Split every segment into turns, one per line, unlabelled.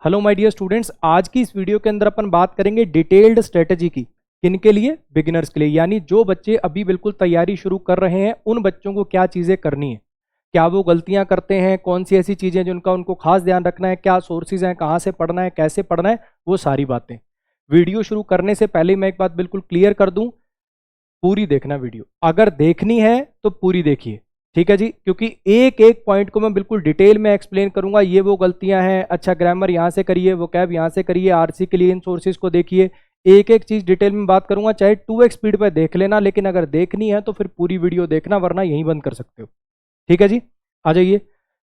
Hello my dear students, आज की इस वीडियो के अंदर अपन बात करेंगे डिटेल्ड स्ट्रेटजी की। किनके लिए? बिगिनर्स के लिए, यानी जो बच्चे अभी बिल्कुल तैयारी शुरू कर रहे हैं उन बच्चों को क्या चीज़ें करनी है, क्या वो गलतियां करते हैं, कौन सी ऐसी चीज़ें जिनका उनको खास ध्यान रखना है, क्या सोर्सेज हैं, कहाँ से पढ़ना है, कैसे पढ़ना है, वो सारी बातें। वीडियो शुरू करने से पहले मैं एक बात बिल्कुल क्लियर कर दूं, पूरी देखना वीडियो। अगर देखनी है तो पूरी देखिए, ठीक है जी, क्योंकि एक एक पॉइंट को मैं बिल्कुल डिटेल में एक्सप्लेन करूंगा। ये वो गलतियां हैं, अच्छा ग्रामर यहां से करिए, वो कैब यहां से करिए, आरसी के लिए इन सोर्सेज को देखिए। एक एक चीज डिटेल में बात करूंगा, चाहे 2x स्पीड पर देख लेना, लेकिन अगर देखनी है तो फिर पूरी वीडियो देखना, वरना यहीं बंद कर सकते हो। ठीक है जी, आ जाइए।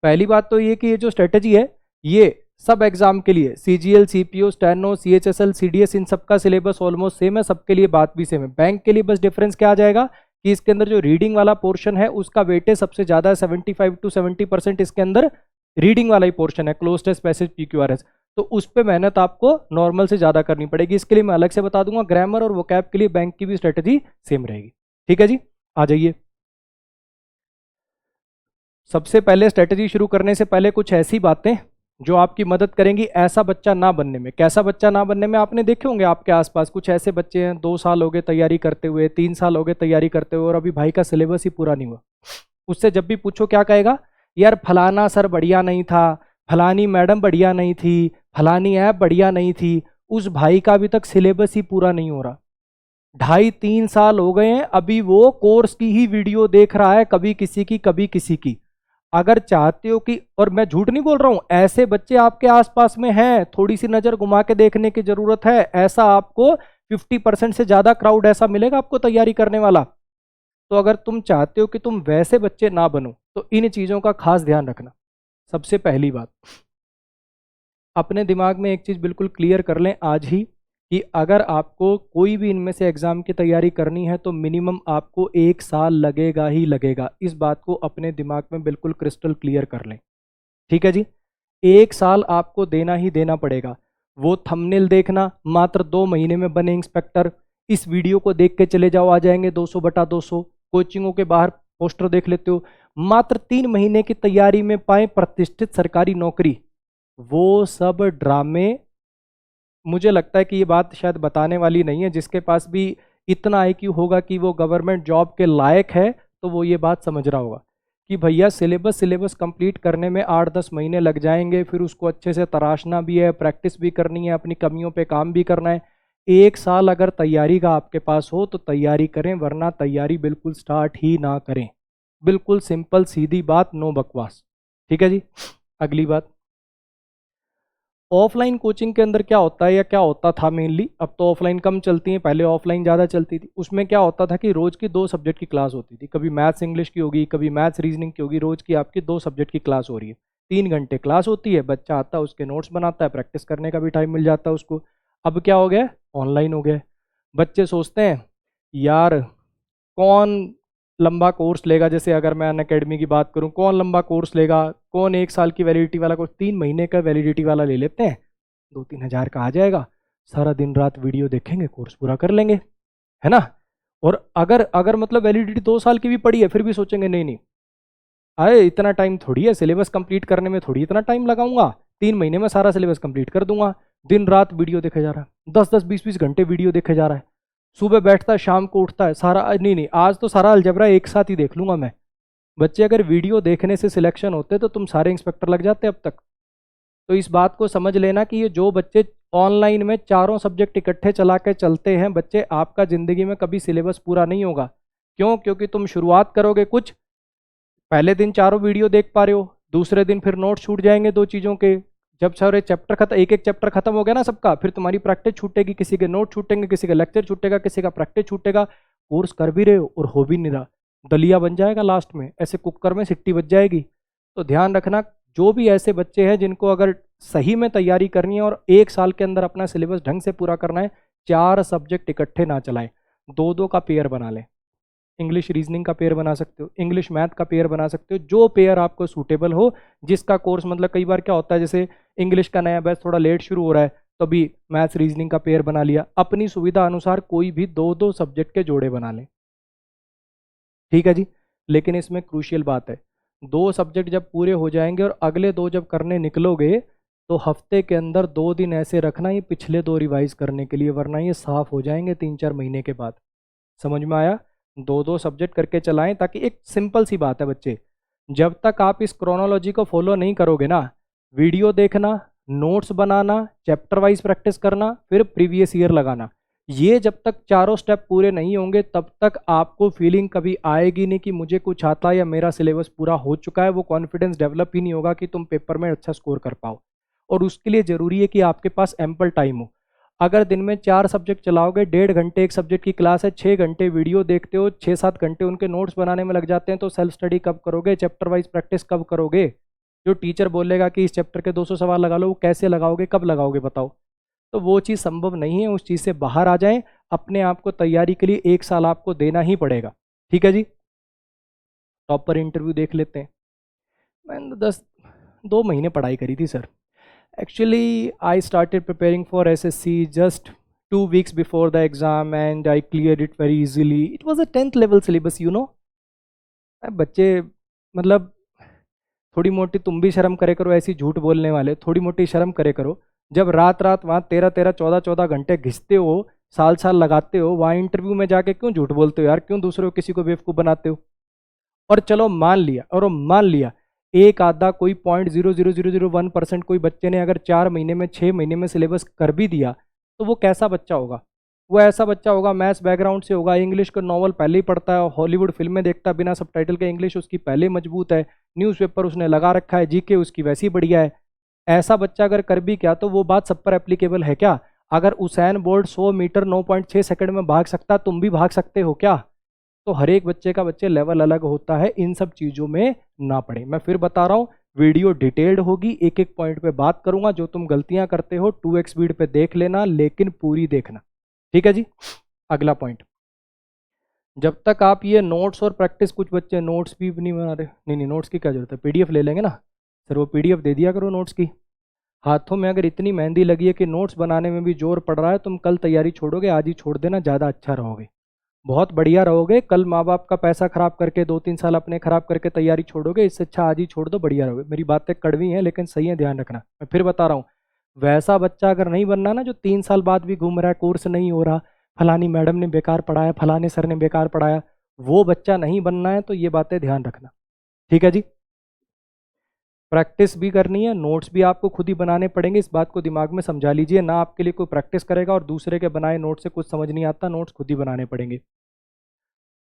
पहली बात तो ये कि ये जो स्ट्रेटेजी है ये सब एग्जाम के लिए, CGL, CPO, steno, CHSL, CDS, इन सबका सिलेबस ऑलमोस्ट सेम है, सबके लिए बात भी सेम है। बैंक के लिए बस डिफरेंस क्या आ जाएगा कि इसके अंदर जो रीडिंग वाला पोर्शन है उसका वेटेज सबसे ज्यादा है, 75 to 70% इसके अंदर रीडिंग वाला ही पोर्शन है, क्लोज टेस्ट, पैसेज, पीक्यूआरएस। तो उस पर मेहनत आपको नॉर्मल से ज्यादा करनी पड़ेगी, इसके लिए मैं अलग से बता दूंगा। ग्रामर और वोकैब के लिए बैंक की भी स्ट्रेटेजी सेम रहेगी। ठीक है जी, आ जाइए। सबसे पहले स्ट्रेटेजी शुरू करने से पहले कुछ ऐसी बातें जो आपकी मदद करेंगी ऐसा बच्चा ना बनने में। कैसा बच्चा ना बनने में? आपने देखे होंगे आपके आसपास कुछ ऐसे बच्चे हैं, 2 साल हो गए तैयारी करते हुए, 3 साल हो गए तैयारी करते हुए, और अभी भाई का सिलेबस ही पूरा नहीं हुआ। उससे जब भी पूछो क्या कहेगा, यार फलाना सर बढ़िया नहीं था, फलानी मैडम बढ़िया नहीं थी, फलानी ऐप बढ़िया नहीं थी। उस भाई का अभी तक सिलेबस ही पूरा नहीं हो रहा। 2.5-3 साल हो गए हैं, अभी वो कोर्स की ही वीडियो देख रहा है, कभी किसी की कभी किसी की। अगर चाहते हो कि, और मैं झूठ नहीं बोल रहा हूं, ऐसे बच्चे आपके आसपास में हैं, थोड़ी सी नजर घुमा के देखने की जरूरत है। ऐसा आपको 50% से ज्यादा क्राउड ऐसा मिलेगा आपको तैयारी करने वाला। तो अगर तुम चाहते हो कि तुम वैसे बच्चे ना बनो तो इन चीजों का खास ध्यान रखना। सबसे पहली बात, अपने दिमाग में एक चीज बिल्कुल क्लियर कर लें आज ही, कि अगर आपको कोई भी इनमें से एग्जाम की तैयारी करनी है तो मिनिमम आपको 1 साल लगेगा ही लगेगा। इस बात को अपने दिमाग में बिल्कुल क्रिस्टल क्लियर कर लें। ठीक है जी, 1 साल आपको देना ही देना पड़ेगा। वो थंबनेल देखना, मात्र 2 महीने में बने इंस्पेक्टर, इस वीडियो को देख के चले जाओ, आ जाएंगे 200/200। कोचिंगों के बाहर पोस्टर देख लेते हो, मात्र 3 महीने की तैयारी में पाए प्रतिष्ठित सरकारी नौकरी। वो सब ड्रामे। मुझे लगता है कि ये बात शायद बताने वाली नहीं है, जिसके पास भी इतना आईक्यू होगा कि वो गवर्नमेंट जॉब के लायक है तो वो ये बात समझ रहा होगा कि भैया सिलेबस कंप्लीट करने में 8-10 महीने लग जाएंगे, फिर उसको अच्छे से तराशना भी है, प्रैक्टिस भी करनी है, अपनी कमियों पे काम भी करना है। 1 साल अगर तैयारी का आपके पास हो तो तैयारी करें, वरना तैयारी बिल्कुल स्टार्ट ही ना करें। बिल्कुल सिंपल सीधी बात, नो बकवास। ठीक है जी, अगली बात, ऑफलाइन कोचिंग के अंदर क्या होता है या क्या होता था मेनली, अब तो ऑफलाइन कम चलती है, पहले ऑफलाइन ज़्यादा चलती थी। उसमें क्या होता था कि रोज़ की 2 सब्जेक्ट की क्लास होती थी, कभी मैथ्स इंग्लिश की होगी, कभी मैथ्स रीजनिंग की होगी। रोज़ की आपकी 2 सब्जेक्ट की क्लास हो रही है, 3 घंटे क्लास होती है, बच्चा आता है, उसके नोट्स बनाता है, प्रैक्टिस करने का भी टाइम मिल जाता है उसको। अब क्या हो गया, ऑनलाइन हो गया। बच्चे सोचते हैं यार कौन लंबा कोर्स लेगा, जैसे अगर मैं अन अकेडमी की बात करूं, कौन लंबा कोर्स लेगा, कौन 1 साल की वैलिडिटी वाला कोर्स, 3 महीने का वैलिडिटी वाला ले लेते हैं, 2-3 हज़ार का आ जाएगा, सारा दिन रात वीडियो देखेंगे, कोर्स पूरा कर लेंगे, है ना। और अगर अगर मतलब वैलिडिटी 2 साल की भी पड़ी है, फिर भी सोचेंगे नहीं नहीं, अरे इतना टाइम थोड़ी है, सिलेबस कंप्लीट करने में थोड़ी इतना टाइम लगाऊंगा, 3 महीने में सारा सिलेबस कंप्लीट कर दूंगा। दिन रात वीडियो देखे जा रहा है, 10-10 20-20 घंटे वीडियो देखे जा रहा है, सुबह बैठता है शाम को उठता है, सारा नहीं नहीं आज तो सारा अलजबरा एक साथ ही देख लूंगा मैं। बच्चे अगर वीडियो देखने से सिलेक्शन होते तो तुम सारे इंस्पेक्टर लग जाते अब तक। तो इस बात को समझ लेना कि ये जो बच्चे ऑनलाइन में चारों सब्जेक्ट इकट्ठे चला के चलते हैं बच्चे, आपका जिंदगी में कभी सिलेबस पूरा नहीं होगा। क्यों? क्योंकि तुम शुरुआत करोगे कुछ, पहले दिन चारों वीडियो देख पा रहे हो, दूसरे दिन फिर नोट छूट जाएंगे 2 चीज़ों के। जब सारे चैप्टर खत्म, एक एक चैप्टर खत्म हो गया ना सबका, फिर तुम्हारी प्रैक्टिस छूटेगी, किसी के नोट छूटेंगे, किसी का लेक्चर छूटेगा, किसी का प्रैक्टिस छूटेगा। कोर्स कर भी रहे हो और हो भी नहीं रहा, दलिया बन जाएगा लास्ट में, ऐसे कुकर में सिट्टी बच जाएगी। तो ध्यान रखना, जो भी ऐसे बच्चे हैं जिनको अगर सही में तैयारी करनी है और 1 साल के अंदर अपना सिलेबस ढंग से पूरा करना है, 4 सब्जेक्ट इकट्ठे ना चलाएं, 2-2 का पेयर बना लें। इंग्लिश रीजनिंग का पेयर बना सकते हो, इंग्लिश मैथ का पेयर बना सकते हो, जो पेयर आपको सूटेबल हो, जिसका कोर्स मतलब कई बार क्या होता है, जैसे इंग्लिश का नया बैच थोड़ा लेट शुरू हो रहा है तो अभी मैथ्स रीजनिंग का पेयर बना लिया। अपनी सुविधा अनुसार कोई भी 2-2 सब्जेक्ट के जोड़े बना लें। ठीक है जी, लेकिन इसमें क्रूशियल बात है, 2 सब्जेक्ट जब पूरे हो जाएंगे और अगले 2 जब करने निकलोगे तो हफ्ते के अंदर 2 दिन ऐसे रखना ये पिछले 2 रिवाइज करने के लिए, वरना ये साफ हो जाएंगे 3-4 महीने के बाद। समझ में आया? 2-2 सब्जेक्ट करके चलाएं, ताकि एक सिंपल सी बात है बच्चे, जब तक आप इस क्रोनोलॉजी को फॉलो नहीं करोगे ना, वीडियो देखना, नोट्स बनाना, चैप्टर वाइज प्रैक्टिस करना, फिर प्रीवियस ईयर लगाना, ये जब तक चारों स्टेप पूरे नहीं होंगे तब तक आपको फीलिंग कभी आएगी नहीं कि मुझे कुछ आता है या मेरा सिलेबस पूरा हो चुका है। वो कॉन्फिडेंस डेवलप ही नहीं होगा कि तुम पेपर में अच्छा स्कोर कर पाओ। और उसके लिए ज़रूरी है कि आपके पास एम्पल टाइम हो। अगर दिन में 4 सब्जेक्ट चलाओगे, 1.5 घंटे एक सब्जेक्ट की क्लास है, 6 घंटे वीडियो देखते हो, 6-7 घंटे उनके नोट्स बनाने में लग जाते हैं, तो सेल्फ स्टडी कब करोगे? चैप्टर वाइज प्रैक्टिस कब करोगे? जो टीचर बोलेगा कि इस चैप्टर के 200 सवाल लगा लो, वो कैसे लगाओगे, कब लगाओगे बताओ? तो वो चीज़ संभव नहीं है। उस चीज़ से बाहर आ जाएं। अपने आप को तैयारी के लिए 1 साल आपको देना ही पड़ेगा। ठीक है जी। टॉपर इंटरव्यू देख लेते हैं। मैंने 2 महीने पढ़ाई करी थी sir. Actually I started preparing for SSC just 2 weeks before the exam and I cleared it very easily. It was a 10th level syllabus, you know. बच्चे मतलब थोड़ी मोटी तुम भी शर्म करे करो, ऐसी झूठ बोलने वाले थोड़ी मोटी शर्म करे करो। जब रात रात वहाँ 13-13 14-14 घंटे घिसते हो, साल साल लगाते हो, वहाँ इंटरव्यू में जाके क्यों झूठ बोलते हो यार? क्यों दूसरों किसी को बेवकूफ़ बनाते हो? और चलो मान लिया एक आधा कोई 0.00001% कोई बच्चे ने अगर 4 महीने में 6 महीने में सिलेबस कर भी दिया, तो वो कैसा बच्चा होगा? वो ऐसा बच्चा होगा, मैथ्स बैकग्राउंड से होगा, इंग्लिश का नॉवल पहले ही पढ़ता है, हॉलीवुड फिल्में देखता है बिना सबटाइटल के, इंग्लिश उसकी पहले ही मजबूत है, न्यूज़पेपर उसने लगा रखा है, जीके उसकी वैसी बढ़िया है। ऐसा बच्चा अगर कर भी क्या, तो वो बात सब पर एप्लीकेबल है क्या? अगर उसैन बोल्ट 100 मीटर 9.6 सेकंड में भाग सकता, तुम भी भाग सकते हो क्या? तो हर एक बच्चे का लेवल अलग होता है। इन सब चीज़ों में ना पड़े। मैं फिर बता रहा हूँ, वीडियो डिटेल्ड होगी, एक एक पॉइंट पे बात करूंगा। जो तुम गलतियां करते हो 2x स्पीड पे देख लेना, लेकिन पूरी देखना। ठीक है जी। अगला पॉइंट, जब तक आप ये नोट्स और प्रैक्टिस, कुछ बच्चे नोट्स भी नहीं बना रहे, नहीं नोट्स की क्या जरूरत है, पीडीएफ ले लेंगे ना सर, वो पीडीएफ दे दिया करो नोट्स की। हाथों में अगर इतनी मेहंदी लगी है कि नोट्स बनाने में भी जोर पड़ रहा है, तुम कल तैयारी छोड़ोगे, आज ही छोड़ देना, ज़्यादा अच्छा रहोगे, बहुत बढ़िया रहोगे। कल माँ बाप का पैसा खराब करके 2-3 साल अपने खराब करके तैयारी छोड़ोगे, इससे अच्छा आज ही छोड़ दो, बढ़िया रहोगे। मेरी बातें कड़वी हैं लेकिन सही है, ध्यान रखना। मैं फिर बता रहा हूँ, वैसा बच्चा अगर नहीं बनना ना जो 3 साल बाद भी घूम रहा है, कोर्स नहीं हो रहा, फलानी मैडम ने बेकार पढ़ाया, फलाने सर ने बेकार पढ़ाया, वो बच्चा नहीं बनना है। तो ये बातें ध्यान रखना। ठीक है जी। प्रैक्टिस भी करनी है, नोट्स भी आपको खुद ही बनाने पड़ेंगे, इस बात को दिमाग में समझा लीजिए। ना आपके लिए कोई प्रैक्टिस करेगा और दूसरे के बनाए नोट से कुछ समझ नहीं आता, नोट्स खुद ही बनाने पड़ेंगे।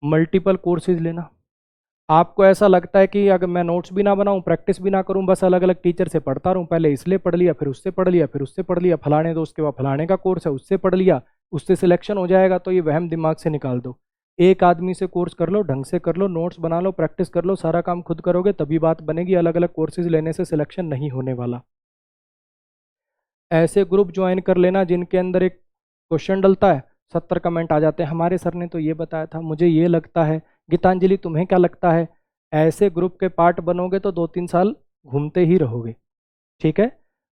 मल्टीपल कोर्सेज लेना। आपको ऐसा लगता है कि अगर मैं नोट्स भी ना बनाऊं, प्रैक्टिस भी ना करूं, बस अलग अलग टीचर से पढ़ता रहूं, पहले इसलिए पढ़ लिया, फिर उससे पढ़ लिया, फिर उससे पढ़ लिया, फलाने दोस्त के बाद फलाने का कोर्स है उससे पढ़ लिया, उससे सिलेक्शन हो जाएगा, तो ये वहम दिमाग से निकाल दो। एक आदमी से कोर्स कर लो, ढंग से कर लो, नोट्स बना लो, प्रैक्टिस कर लो, सारा काम खुद करोगे तभी बात बनेगी। अलग अलग कोर्सेज लेने से सिलेक्शन नहीं होने वाला। ऐसे ग्रुप ज्वाइन कर लेना जिनके अंदर एक क्वेश्चन डलता है, 70 कमेंट आ जाते हैं, हमारे सर ने तो ये बताया था, मुझे ये लगता है, गीतांजलि तुम्हें क्या लगता है। ऐसे ग्रुप के पार्ट बनोगे तो 2-3 साल घूमते ही रहोगे। ठीक है।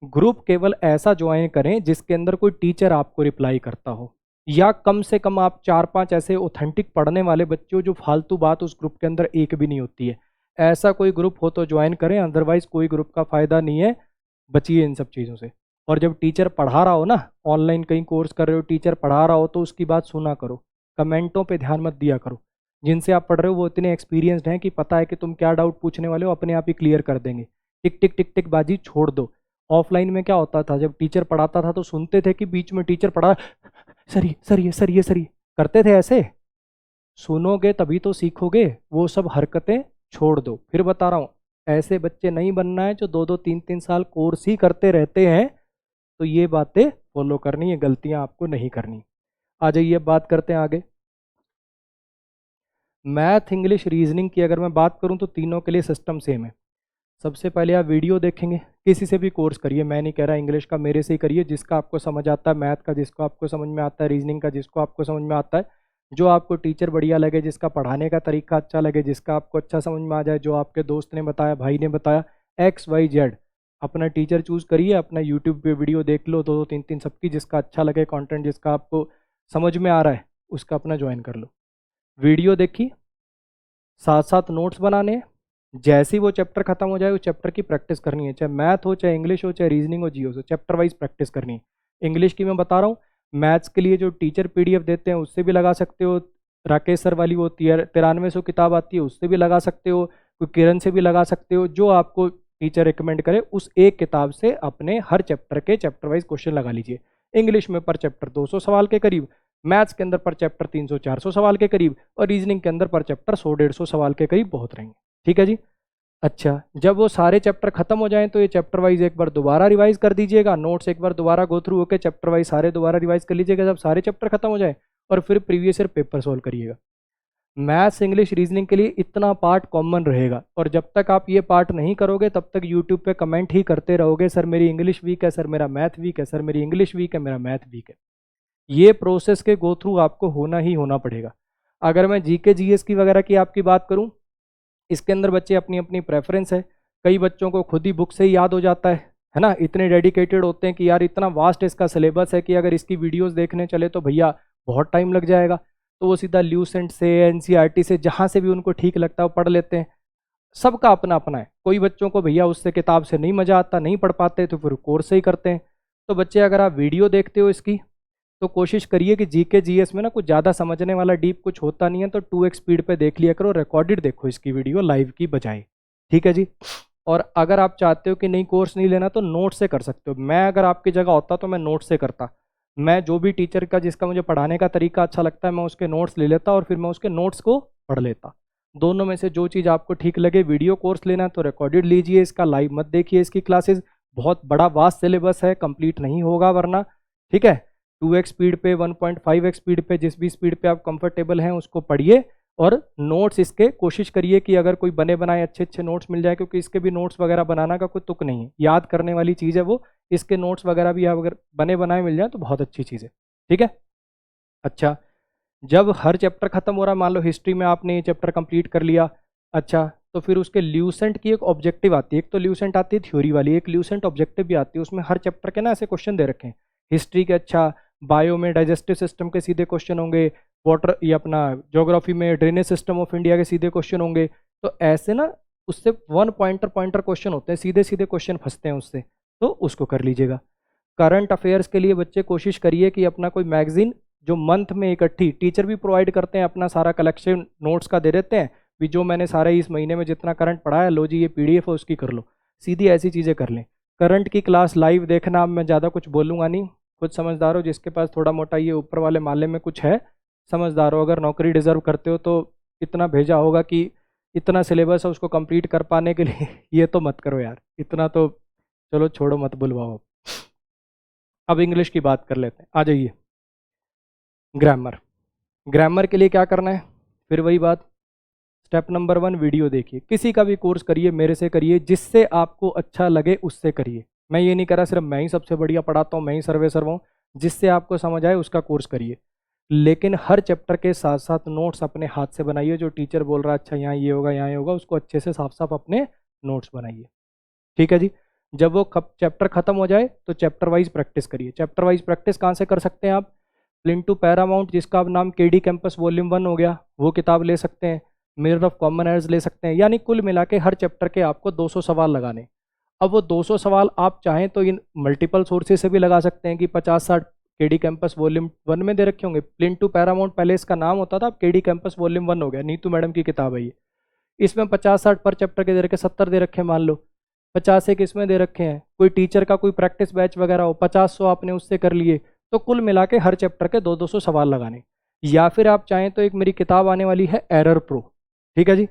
ग्रुप केवल ऐसा ज्वाइन करें जिसके अंदर कोई टीचर आपको रिप्लाई करता हो, या कम से कम आप 4-5 ऐसे ऑथेंटिक पढ़ने वाले बच्चे हो जो फालतू बात उस ग्रुप के अंदर एक भी नहीं होती है। ऐसा कोई ग्रुप हो तो ज्वाइन करें, अदरवाइज कोई ग्रुप का फायदा नहीं है। बचिए इन सब चीज़ों से। और जब टीचर पढ़ा रहा हो ना, ऑनलाइन कहीं कोर्स कर रहे हो, टीचर पढ़ा रहा हो, तो उसकी बात सुना करो, कमेंटों पे ध्यान मत दिया करो। जिनसे आप पढ़ रहे हो वो इतने एक्सपीरियंस्ड हैं कि पता है कि तुम क्या डाउट पूछने वाले हो, अपने आप ही क्लियर कर देंगे। टिक टिक टिक टिक बाजी छोड़ दो। ऑफलाइन में क्या होता था, जब टीचर पढ़ाता था तो सुनते थे कि बीच में टीचर पढ़ा, सर ये करते थे ऐसे। सुनोगे तभी तो सीखोगे, वो सब हरकतें छोड़ दो। फिर बता रहा हूँ, ऐसे बच्चे नहीं बनना है जो 2-2 3-3 साल कोर्स ही करते रहते हैं। तो ये बातें फॉलो करनी है, गलतियां आपको नहीं करनी। आ जाइए अब बात करते हैं आगे। मैथ, इंग्लिश, रीजनिंग की अगर मैं बात करूं तो तीनों के लिए सिस्टम सेम है। सबसे पहले आप वीडियो देखेंगे, किसी से भी कोर्स करिए, मैं नहीं कह रहा इंग्लिश का मेरे से ही करिए, जिसका आपको समझ आता है, मैथ का जिसको आपको समझ में आता है, रीजनिंग का जिसको आपको समझ में आता है, जो आपको टीचर बढ़िया लगे, जिसका पढ़ाने का तरीका अच्छा लगे, जिसका आपको अच्छा समझ में आ जाए, जो आपके दोस्त ने बताया, भाई ने बताया, XYZ अपना टीचर चूज़ करिए। अपना यूट्यूब पे वीडियो देख लो, 2-2 3-3 सबकी, जिसका अच्छा लगे कंटेंट, जिसका आपको समझ में आ रहा है, उसका अपना ज्वाइन कर लो। वीडियो देखी, साथ साथ नोट्स बनाने, जैसे ही वो चैप्टर खत्म हो जाए उस चैप्टर की प्रैक्टिस करनी है, चाहे मैथ हो, चाहे इंग्लिश हो, चाहे रीजनिंग हो, जियो हो, चैप्टर वाइज प्रैक्टिस करनी है। इंग्लिश की मैं बता रहा हूँ, मैथ्स के लिए जो टीचर पीडीएफ देते हैं उससे भी लगा सकते हो, राकेश सर वाली वो 9300 किताब आती है उससे भी लगा सकते हो, कोई किरण से भी लगा सकते हो, जो आपको टीचर रिकमेंड करे उस एक किताब से अपने हर चैप्टर के चैप्टर वाइज क्वेश्चन लगा लीजिए। इंग्लिश में पर चैप्टर 200 सवाल के करीब, मैथ्स के अंदर पर चैप्टर 300-400 सवाल के करीब, और रीजनिंग के अंदर पर चैप्टर 100-150 सवाल के करीब बहुत रहेंगे। ठीक है जी। अच्छा, जब वो सारे चैप्टर खत्म हो जाएं तो ये चैप्टर वाइज एक बार दोबारा रिवाइज कर दीजिएगा, नोट्स एक बार दोबारा गो थ्रू होकर चैप्टर वाइज सारे दोबारा रिवाइज कर लीजिएगा जब सारे चैप्टर खत्म हो जाए, और फिर प्रीवियस ईयर पेपर सोल्व करिएगा। मैथ्स इंग्लिश रीजनिंग के लिए इतना पार्ट कॉमन रहेगा, और जब तक आप ये पार्ट नहीं करोगे तब तक यूट्यूब पे कमेंट ही करते रहोगे, सर मेरी इंग्लिश वीक है, सर मेरा मैथ वीक है, सर मेरी इंग्लिश वीक है, मेरा मैथ वीक है। ये प्रोसेस के गो थ्रू आपको होना ही होना पड़ेगा। अगर मैं जीके जीएस की वगैरह की आपकी बात करूं, इसके अंदर बच्चे अपनी अपनी प्रेफरेंस है, कई बच्चों को खुद ही बुक से ही याद हो जाता है ना, इतने डेडिकेटेड होते हैं कि यार इतना वास्ट इसका सिलेबस है कि अगर इसकी वीडियोस देखने चले तो भैया बहुत टाइम लग जाएगा, तो वो सीधा ल्यूसेंट से एनसीईआरटी से जहाँ से भी उनको ठीक लगता है वो पढ़ लेते हैं। सबका अपना अपना है, कोई बच्चों को भैया उससे किताब से नहीं मजा आता, नहीं पढ़ पाते, तो फिर कोर्स से ही करते हैं। तो बच्चे अगर आप वीडियो देखते हो इसकी तो कोशिश करिए कि जीके जीएस में ना कुछ ज़्यादा समझने वाला डीप कुछ होता नहीं है, तो 2x स्पीड पे देख लिया करो, रिकॉर्डेड देखो इसकी वीडियो लाइव की बजाय। ठीक है जी। और अगर आप चाहते हो कि नहीं कोर्स नहीं लेना तो नोट से कर सकते हो। मैं अगर आपकी जगह होता तो मैं नोट से करता, मैं जो भी टीचर का जिसका मुझे पढ़ाने का तरीका अच्छा लगता है मैं उसके नोट्स ले लेता और फिर मैं उसके नोट्स को पढ़ लेता। दोनों में से जो चीज़ आपको ठीक लगे, वीडियो कोर्स लेना है तो रिकॉर्डेड लीजिए, इसका लाइव मत देखिए इसकी क्लासेस, बहुत बड़ा वास्ट सिलेबस है, कंप्लीट नहीं होगा वरना। ठीक है, 2x स्पीड पे 1.5x स्पीड पे जिस भी स्पीड पे आप कंफर्टेबल हैं उसको पढ़िए, और नोट्स इसके कोशिश करिए कि अगर कोई बने बनाए अच्छे अच्छे नोट्स मिल जाए, क्योंकि इसके भी नोट्स वगैरह बनाना का कोई तुक नहीं है, याद करने वाली चीज़ है वो, इसके नोट्स वगैरह भी अगर बने बनाए मिल जाए तो बहुत अच्छी चीज़ है। ठीक है। अच्छा, जब हर चैप्टर खत्म हो रहा है, मान लो हिस्ट्री में आपने ये चैप्टर कंप्लीट कर लिया, अच्छा तो फिर उसके ल्यूसेंट की एक ऑब्जेक्टिव आती है, एक तो ल्यूसेंट आती है थ्योरी वाली, एक ल्यूसेंट ऑब्जेक्टिव भी आती है, उसमें हर चैप्टर के ना ऐसे क्वेश्चन दे रखे हैं। हिस्ट्री के अच्छा बायो में डाइजेस्टिव सिस्टम के सीधे क्वेश्चन होंगे, वाटर ये अपना ज्योग्राफी में ड्रेनेज सिस्टम ऑफ इंडिया के सीधे क्वेश्चन होंगे, तो ऐसे ना उससे वन पॉइंटर पॉइंटर क्वेश्चन होते हैं, सीधे सीधे क्वेश्चन फंसते हैं उससे, तो उसको कर लीजिएगा। करंट अफेयर्स के लिए बच्चे कोशिश करिए कि अपना कोई मैगजीन जो मंथ में इकट्ठी, टीचर भी प्रोवाइड करते हैं अपना सारा कलेक्शन नोट्स का दे देते हैं, भी जो मैंने सारे इस महीने में जितना करंट पढ़ा है लो जी ये पीडीएफ है उसकी कर लो, सीधी ऐसी चीज़ें कर लें। करंट की क्लास लाइव देखना, अब मैं ज़्यादा कुछ बोलूँगा नहीं, खुद समझदार हो, जिसके पास थोड़ा मोटा ये ऊपर वाले माले में कुछ है समझदार हो, अगर नौकरी डिजर्व करते हो तो इतना भेजा होगा कि इतना सिलेबस है उसको कंप्लीट कर पाने के लिए ये तो मत करो यार, इतना तो चलो छोड़ो मत बुलवाओ। अब इंग्लिश की बात कर लेते हैं, आ जाइए। ग्रामर, ग्रामर के लिए क्या करना है, फिर वही बात, स्टेप नंबर 1 वीडियो देखिए, किसी का भी कोर्स करिए, मेरे से करिए, जिससे आपको अच्छा लगे उससे करिए। मैं ये नहीं कह रहा सिर्फ मैं ही सबसे बढ़िया पढ़ाता हूँ, मैं ही सर्वे सर्वा हूँ, जिससे आपको समझ आए उसका कोर्स करिए। लेकिन हर चैप्टर के साथ साथ नोट्स अपने हाथ से बनाइए, जो टीचर बोल रहा है अच्छा यहाँ ये होगा यहाँ ये होगा, उसको अच्छे से साफ साफ अपने नोट्स बनाइए। ठीक है जी। जब वो चैप्टर खत्म हो जाए तो चैप्टर वाइज प्रैक्टिस करिए। चैप्टर वाइज प्रैक्टिस कहाँ से कर सकते हैं आप, प्लिंटू पैरामाउंट जिसका अब नाम केडी कैंपस वॉल्यूम 1 हो गया, वो किताब ले सकते हैं, मिरर ऑफ कॉमन एयर्स ले सकते हैं, यानी कुल मिला के हर चैप्टर के आपको 200 सवाल लगाने। अब वो 200 सवाल आप चाहें तो इन मल्टीपल सोर्सेज से भी लगा सकते हैं कि 50-60 केडी कैंपस वॉल्यूम 1 में दे रखे होंगे, प्लिंटू पैरामाउंट पहले इसका नाम होता था, अब केडी कैंपस वॉल्यूम 1 हो गया, नीतू मैडम की किताब है ये, इसमें 50-60 पर चैप्टर के दे रखे, 70 दे रखे हैं मान लो, 50 एक इसमें दे रखे हैं, कोई टीचर का कोई प्रैक्टिस बैच वगैरह हो 50-100 आपने उससे कर लिए, तो कुल मिला के हर चैप्टर के 200 सवाल लगाने। या फिर आप चाहें तो एक मेरी किताब आने वाली है एरर प्रो, ठीक है जी,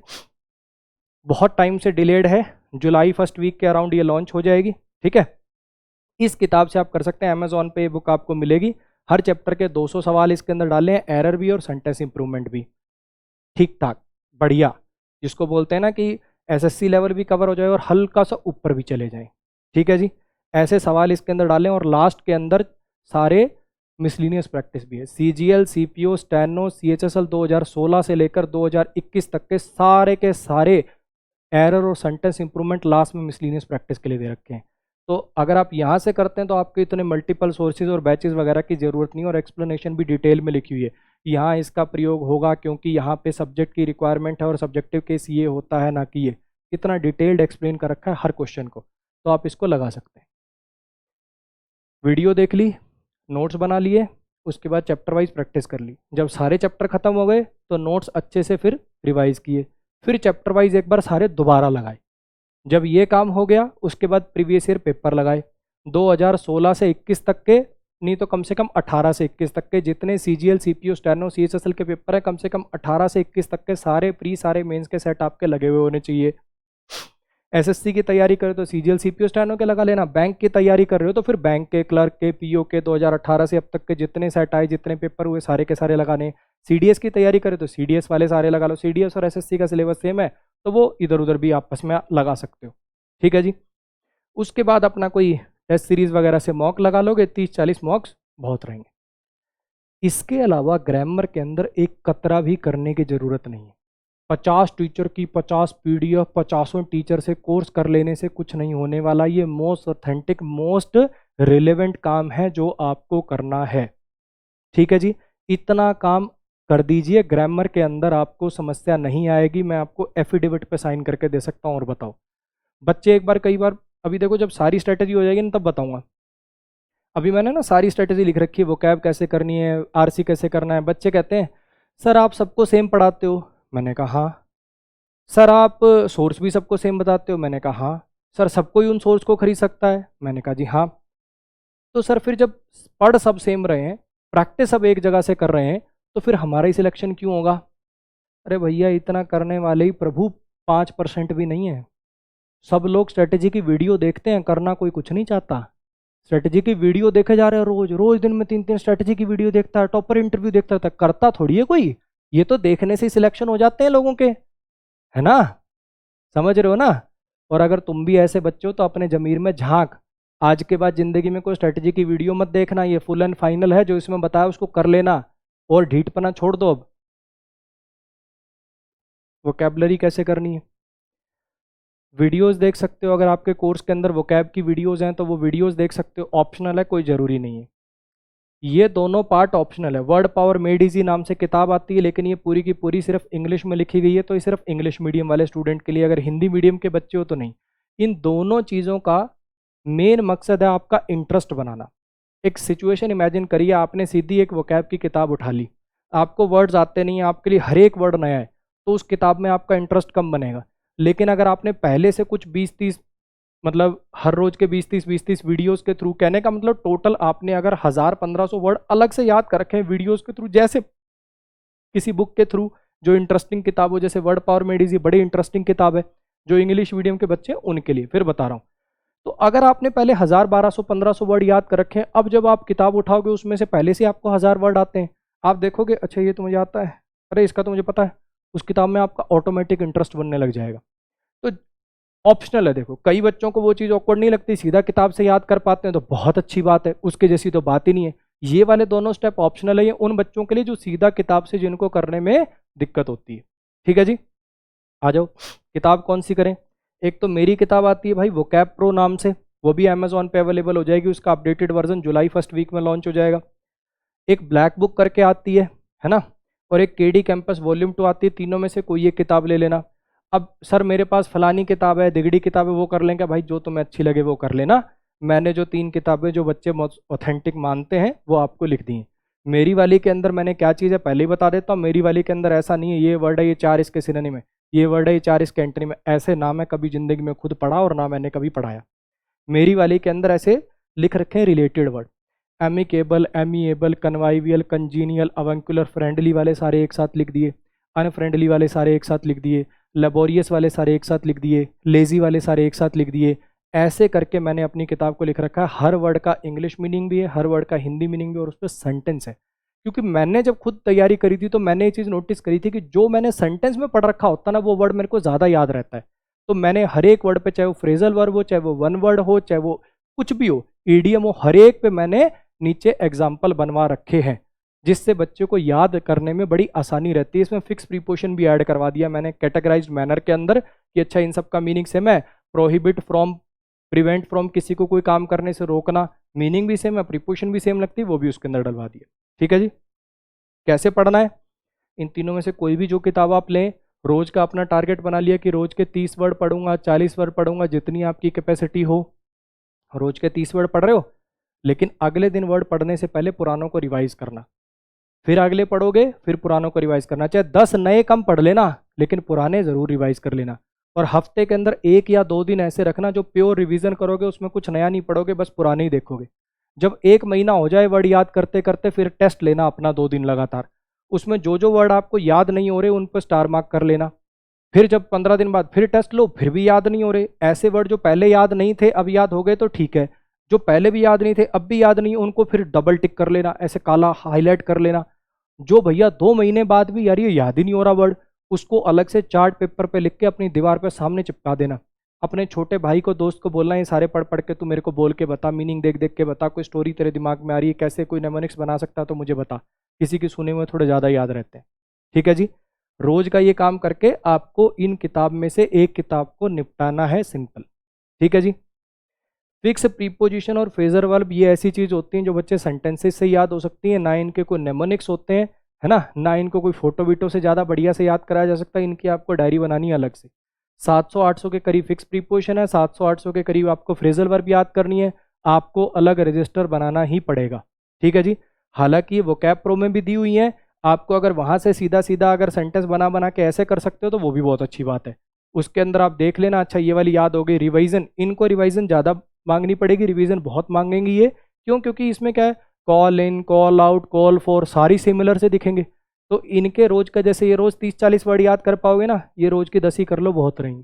बहुत टाइम से डिलेड है, जुलाई फर्स्ट वीक के अराउंड ये लॉन्च हो जाएगी। ठीक है, इस किताब से आप कर सकते हैं, अमेजोन पे बुक आपको मिलेगी, हर चैप्टर के 200 सवाल इसके अंदर डाले हैं, एरर भी और सेंटेंस इंप्रूवमेंट भी ठीक ठाक बढ़िया, जिसको बोलते हैं ना कि एसएससी लेवल भी कवर हो जाए और हल्का सा ऊपर भी चले जाए। ठीक है जी, ऐसे सवाल इसके अंदर डालें, और लास्ट के अंदर सारे मिसलिनियस प्रैक्टिस भी है, सीजीएल, सीपीओ, स्टैनो, सीएचएसएल 2016 से लेकर 2021 तक के सारे एरर और सेंटेंस इंप्रूवमेंट लास्ट में मिसलिनियस प्रैक्टिस के लिए दे रखे हैं। तो अगर आप यहाँ से करते हैं तो आपके इतने मल्टीपल सोर्सेज और बैचेस वगैरह की ज़रूरत नहीं, और एक्सप्लेनेशन भी डिटेल में लिखी हुई है, यहाँ इसका प्रयोग होगा क्योंकि यहाँ पे सब्जेक्ट की रिक्वायरमेंट है और सब्जेक्टिव केस ये होता है ना कि ये, इतना डिटेल्ड एक्सप्लेन कर रखा है हर क्वेश्चन को, तो आप इसको लगा सकते हैं। वीडियो देख ली, नोट्स बना लिए, उसके बाद चैप्टर वाइज प्रैक्टिस कर ली। जब सारे चैप्टर खत्म हो गए तो नोट्स अच्छे से फिर रिवाइज किए, फिर चैप्टर वाइज एक बार सारे दोबारा लगाए। जब ये काम हो गया उसके बाद प्रीवियस ईयर पेपर लगाए, 2016 से 21 तक के, नहीं तो कम से कम 18 से 21 तक के जितने CGL CPO स्टेनो CHSL के पेपर हैं, कम से कम 18 से 21 तक के सारे प्री सारे मेंस के सेट आपके लगे हुए होने चाहिए। SSC की तैयारी कर रहे हो तो CGL CPO स्टेनो के लगा लेना, बैंक की तैयारी कर रहे हो तो फिर बैंक के, क्लर्क के, PO के 2018 से अब तक के जितने सेट आए, जितने पेपर हुए सारे के सारे लगाने। CDS की तैयारी करे तो CDS वाले सारे लगा लो, CDS और SSC का सिलेबस सेम है तो वो इधर उधर भी आपस में लगा सकते हो। ठीक है जी। उसके बाद अपना कोई टेस्ट सीरीज वगैरह से मॉक लगा लोगे, 30-40 मॉक्स बहुत रहेंगे। इसके अलावा ग्रामर के अंदर एक कतरा भी करने की जरूरत नहीं है। 50 टीचर की 50 PDF 50 टीचर से कोर्स कर लेने से कुछ नहीं होने वाला। ये मोस्ट ऑथेंटिक मोस्ट रिलेवेंट काम है जो आपको करना है। ठीक है जी, इतना काम कर दीजिए, ग्रामर के अंदर आपको समस्या नहीं आएगी। मैं आपको एफिडेविट पे साइन करके दे सकता हूँ। और बताओ बच्चे एक बार, कई बार, अभी देखो जब सारी स्ट्रेटेजी हो जाएगी ना तब बताऊंगा। अभी मैंने ना सारी स्ट्रेटेजी लिख रखी है, वोकैब कैसे करनी है, RC कैसे करना है। बच्चे कहते हैं सर आप सबको सेम पढ़ाते हो, मैंने कहा हाँ। सर आप सोर्स भी सबको सेम बताते हो, मैंने कहा हाँ। सर सब कोई उन सोर्स को खरीद सकता है, मैंने कहा जी हाँ। तो सर फिर जब पढ़ सब सेम रहे हैं, प्रैक्टिस सब एक जगह से कर रहे हैं, तो फिर हमारा ही सिलेक्शन क्यों होगा? अरे भैया इतना करने वाले ही प्रभु 5% भी नहीं है। सब लोग स्ट्रेटेजी की वीडियो देखते हैं, करना कोई कुछ नहीं चाहता। स्ट्रेटेजी की वीडियो देखे जा रहे हैं, रोज रोज दिन में 3-3 स्ट्रेटेजी की वीडियो देखता है, टॉपर इंटरव्यू देखता है, करता थोड़ी है कोई। ये तो देखने से ही सिलेक्शन हो जाते हैं लोगों के, है ना? समझ रहे हो ना? और अगर तुम भी ऐसे बच्चे हो तो अपने जमीर में झांक, आज के बाद जिंदगी में कोई स्ट्रेटेजी की वीडियो मत देखना, ये फुल एंड फाइनल है, जो इसमें बताया उसको कर लेना और ढीठपना छोड़ दो। अब वोकैबलरी कैसे करनी है, वीडियोस देख सकते हो। अगर आपके कोर्स के अंदर वोकैब की वीडियोस हैं तो वो वीडियोस देख सकते हो, ऑप्शनल है, कोई ज़रूरी नहीं है। ये दोनों पार्ट ऑप्शनल है। वर्ड पावर मेड इजी नाम से किताब आती है, लेकिन ये पूरी की पूरी सिर्फ इंग्लिश में लिखी गई है, तो ये सिर्फ इंग्लिश मीडियम वाले स्टूडेंट के लिए, अगर हिंदी मीडियम के बच्चे हो तो नहीं। इन दोनों चीज़ों का मेन मकसद है आपका इंटरेस्ट बनाना। एक सिचुएशन इमेजिन करिए, आपने सीधी एक वोकैब की किताब उठा ली, आपको वर्ड्स आते नहीं है, आपके लिए हर एक वर्ड नया है, तो उस किताब में आपका इंटरेस्ट कम बनेगा। लेकिन अगर आपने पहले से कुछ 20-30, मतलब हर रोज के 20-30 वीडियोस के थ्रू, कहने का मतलब टोटल आपने अगर 1000-1500 वर्ड अलग से याद कर रखे हैं वीडियोस के थ्रू, जैसे किसी बुक के थ्रू जो इंटरेस्टिंग किताब हो, जैसे वर्ड पावर मेड इजी बड़ी इंटरेस्टिंग किताब है जो इंग्लिश मीडियम के बच्चे हैं उनके लिए, फिर बता रहा हूँ। तो अगर आपने पहले 1000-1200-1500 वर्ड याद कर रखे हैं, अब जब आप किताब उठाओगे उसमें से पहले से आपको 1000 वर्ड आते हैं, आप देखोगे अच्छा ये तो मुझे आता है, अरे इसका तो मुझे पता है, उस किताब में आपका ऑटोमेटिक इंटरेस्ट बनने लग जाएगा। तो ऑप्शनल है। देखो कई बच्चों को वो चीज़ ऑकवर्ड नहीं लगती, सीधा किताब से याद कर पाते हैं तो बहुत अच्छी बात है, उसके जैसी तो बात ही नहीं है। ये वाले दोनों स्टेप ऑप्शनल है, ये उन बच्चों के लिए जो सीधा किताब से जिनको करने में दिक्कत होती है। ठीक है जी, आ जाओ किताब कौन सी करें। एक तो मेरी किताब आती है भाई वोकैब प्रो नाम से, वो भी अमेजोन पे अवेलेबल हो जाएगी, उसका अपडेटेड वर्जन जुलाई 1st वीक में लॉन्च हो जाएगा। एक ब्लैक बुक करके आती है ना, और एक KD कैंपस वॉल्यूम 2 आती है, तीनों में से कोई एक किताब ले लेना। अब सर मेरे पास फलानी किताब है, दिगड़ी किताब है, वो कर लेंगे भाई, जो तुम्हें अच्छी लगे वो कर लेना। मैंने जो 3 किताबें जो बच्चे ऑथेंटिक मानते हैं वो आपको लिख दी हैं। मेरी वाली के अंदर मैंने क्या चीज़ है पहले ही बता देता हूँ, मेरी वाली के अंदर ऐसा नहीं है ये वर्ड है ये 4 इसके सिनोनिम है, ये वर्ड है ये 4 इसके एंटोनिम है, ऐसे ना मैं कभी ज़िंदगी में खुद पढ़ा और ना मैंने कभी पढ़ाया। मेरी वाली के अंदर ऐसे लिख रखे हैं related word, amicable, amiable, convivial, congenial, avuncular, friendly वाले सारे एक साथ लिख दिए, अनफ्रेंडली वाले सारे एक साथ लिख दिए, लेबोरियस वाले सारे एक साथ लिख दिए, लेजी वाले सारे एक साथ लिख दिए। ऐसे करके मैंने अपनी किताब को लिख रखा है। हर वर्ड का इंग्लिश मीनिंग भी है, हर वर्ड का हिंदी मीनिंग भी, और उस पर सेंटेंस है। क्योंकि मैंने जब खुद तैयारी करी थी तो मैंने ये चीज़ नोटिस करी थी कि जो मैंने सेंटेंस में पढ़ रखा होता ना वो वर्ड मेरे को ज़्यादा याद रहता है। तो मैंने हर एक वर्ड पे, चाहे वो फ्रेजल वर्ब हो, चाहे वो वन वर्ड हो, चाहे वो कुछ भी हो, ईडीएम हो, हर एक पे मैंने नीचे एग्जाम्पल बनवा रखे हैं, जिससे बच्चे को याद करने में बड़ी आसानी रहती है। इसमें फिक्स प्रीपोजिशन भी ऐड करवा दिया मैंने कैटेगराइज्ड मैनर के अंदर कि अच्छा इन सब का मीनिंग सेम है। प्रोहिबिट फ्रॉम, प्रिवेंट फ्रॉम, किसी को कोई काम करने से रोकना, मीनिंग भी सेम है, प्रीपोजिशन भी सेम लगती है, वो भी उसके अंदर डलवा दिया। ठीक है जी, कैसे पढ़ना है? इन तीनों में से कोई भी जो किताब आप लें, रोज का अपना टारगेट बना लिया कि रोज के 30 वर्ड पढ़ूंगा, 40 वर्ड पढ़ूंगा, जितनी आपकी कैपेसिटी हो। रोज के 30 वर्ड पढ़ रहे हो, लेकिन अगले दिन वर्ड पढ़ने से पहले पुरानों को रिवाइज करना, फिर अगले पढ़ोगे, फिर पुरानों को रिवाइज करना। चाहे 10 नए कम पढ़ लेना, लेकिन पुराने जरूर रिवाइज कर लेना। और हफ्ते के अंदर 1 या 2 दिन ऐसे रखना जो प्योर रिवीजन करोगे, उसमें कुछ नया नहीं पढ़ोगे, बस पुराने ही देखोगे। जब 1 महीना हो जाए वर्ड याद करते करते, फिर टेस्ट लेना अपना 2 दिन लगातार। उसमें जो जो वर्ड आपको याद नहीं हो रहे उन पर स्टार मार्क कर लेना। फिर जब 15 दिन बाद फिर टेस्ट लो, फिर भी याद नहीं हो रहे, ऐसे वर्ड जो पहले याद नहीं थे अब याद हो गए तो ठीक है, जो पहले भी याद नहीं थे अब भी याद नहीं, उनको फिर डबल टिक कर लेना, ऐसे काला हाईलाइट कर लेना। जो भैया 2 महीने बाद भी यार ये याद ही नहीं हो रहा वर्ड, उसको अलग से चार्ट पेपर पे लिख के अपनी दीवार पे सामने चिपका देना। अपने छोटे भाई को, दोस्त को बोलना, ये सारे पढ़ पढ़ के तू मेरे को बोल के बता, मीनिंग देख देख के बता, कोई स्टोरी तेरे दिमाग में आ रही है, कैसे कोई नेमोनिक्स बना सकता तो मुझे बता। किसी की सुने हुए थोड़े ज़्यादा याद रहते हैं। ठीक है जी, रोज का ये काम करके आपको इन किताब में से एक किताब को निपटाना है, सिंपल। ठीक है जी। फिक्स प्रीपोजिशन और फ्रेजर वर्ब ये ऐसी चीज होती हैं जो बच्चे सेंटेंसेस से याद हो सकती हैं, ना इनके कोई नेमोनिक्स होते हैं, है ना इनको कोई फोटो वीटो से ज़्यादा बढ़िया से याद कराया जा सकता है। इनकी आपको डायरी बनानी है अलग से। 700-800 के करीब फिक्स प्रीपोजिशन है, 700-800 के करीब आपको फ्रेजल वर्ब याद करनी है, आपको अलग रजिस्टर बनाना ही पड़ेगा। ठीक है जी। हालांकि वोकैब प्रो में भी दी हुई है, आपको अगर वहां से सीधा सीधा अगर सेंटेंस बना बना के ऐसे कर सकते हो तो वो भी बहुत अच्छी बात है। उसके अंदर आप देख लेना। अच्छा, ये वाली याद हो गई। रिवाइजन, इनको रिवाइजन ज़्यादा मांगनी पड़ेगी, रिवीजन बहुत मांगेंगी ये। क्यों? क्योंकि इसमें क्या है, call in, call out, call for सारी सिमिलर से दिखेंगे। तो इनके रोज का, जैसे ये रोज 30-40 वर्ड याद कर पाओगे ना, ये रोज की 10 ही कर लो, बहुत रहेंगी।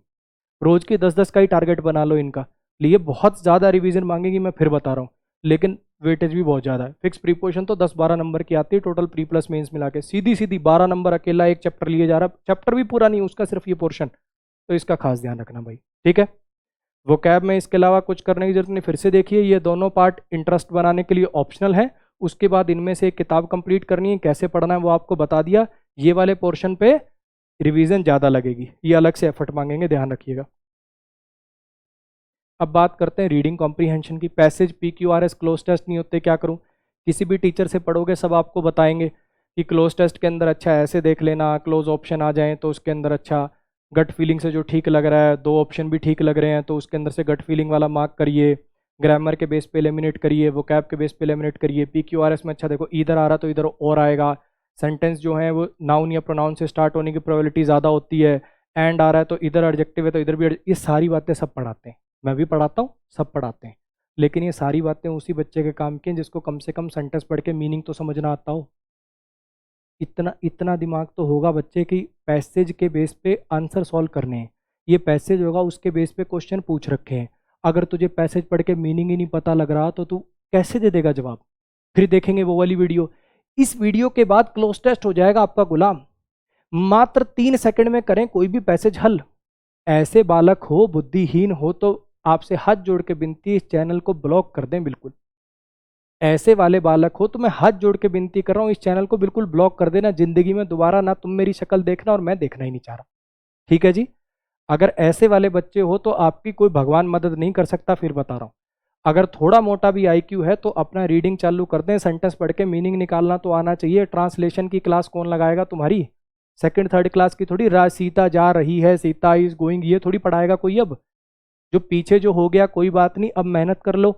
रोज की 10-10 का ही टारगेट बना लो इनका। लिए बहुत ज़्यादा रिवीजन मांगेगी, मैं फिर बता रहा हूँ, लेकिन वेटेज भी बहुत ज़्यादा है। फिक्स प्रीपोजिशन तो 10-12 नंबर की आती है टोटल, प्री प्लस मेंस मिला के सीधी सीधी 12 नंबर अकेला एक चैप्टर लिए जा रहा है। चैप्टर भी पूरा नहीं, उसका सिर्फ ये पोर्शन। तो इसका खास ध्यान रखना भाई। ठीक है। वोकैब में इसके अलावा कुछ करने की जरूरत नहीं। फिर से देखिए, ये दोनों पार्ट इंटरेस्ट बनाने के लिए ऑप्शनल है। उसके बाद इनमें से एक किताब कंप्लीट करनी है, कैसे पढ़ना है वो आपको बता दिया। ये वाले पोर्शन पे रिवीजन ज़्यादा लगेगी, ये अलग से एफर्ट मांगेंगे, ध्यान रखिएगा। अब बात करते हैं रीडिंग कॉम्प्रीहेंशन की। पैसेज PQRS क्लोज टेस्ट नहीं होते, क्या करूं? किसी भी टीचर से पढ़ोगे सब आपको बताएंगे कि क्लोज टेस्ट के अंदर अच्छा ऐसे देख लेना, क्लोज ऑप्शन आ जाएं तो उसके अंदर अच्छा गट फीलिंग से जो ठीक लग रहा है, 2 ऑप्शन भी ठीक लग रहे हैं तो उसके अंदर से गट फीलिंग वाला मार्क करिए। ग्रामर के बेस पे एलिमिनेट करिए, वोकैब के बेस पे एलिमिनेट करिए। PQRS में अच्छा देखो, इधर आ रहा तो इधर और आएगा। सेंटेंस जो है वो नाउन या प्रोनाउन से स्टार्ट होने की प्रोबेबिलिटी ज़्यादा होती है। एंड आ रहा है तो इधर एडजेक्टिव है तो इधर भी ये सारी बातें सब पढ़ाते हैं, मैं भी पढ़ाता हूँ, सब पढ़ाते हैं। लेकिन ये सारी बातें उसी बच्चे के काम की हैं जिसको कम से कम सेंटेंस पढ़ के मीनिंग तो समझना आता हो। इतना इतना दिमाग तो होगा बच्चे की पैसेज के बेस पे आंसर सॉल्व करने हैं। ये पैसेज होगा, उसके बेस पे क्वेश्चन पूछ रखे हैं। अगर तुझे पैसेज पढ़ के मीनिंग ही नहीं पता लग रहा तो तू कैसे दे देगा जवाब? फिर देखेंगे वो वाली वीडियो। इस वीडियो के बाद क्लोज टेस्ट हो जाएगा आपका गुलाम। मात्र 3 सेकंड में करें कोई भी पैसेज हल। ऐसे बालक हो, बुद्धिहीन हो तो आपसे हाथ जोड़ के विनती, इस चैनल को ब्लॉक कर दें बिल्कुल। ऐसे वाले बालक हो तो मैं हाथ जोड़ के विनती कर रहा हूँ, इस चैनल को बिल्कुल ब्लॉक कर देना। जिंदगी में दोबारा ना तुम मेरी शक्ल देखना और मैं देखना ही नहीं चाह रहा। ठीक है जी। अगर ऐसे वाले बच्चे हो तो आपकी कोई भगवान मदद नहीं कर सकता, फिर बता रहा हूँ। अगर थोड़ा मोटा भी IQ है तो अपना रीडिंग चालू कर दें, सेंटेंस पढ़ के मीनिंग निकालना तो आना चाहिए। ट्रांसलेशन की क्लास कौन लगाएगा तुम्हारी? 2nd-3rd क्लास की थोड़ी। सीता जा रही है, सीता इज गोइंग, ये थोड़ी पढ़ाएगा कोई। अब जो पीछे जो हो गया कोई बात नहीं, अब मेहनत कर लो,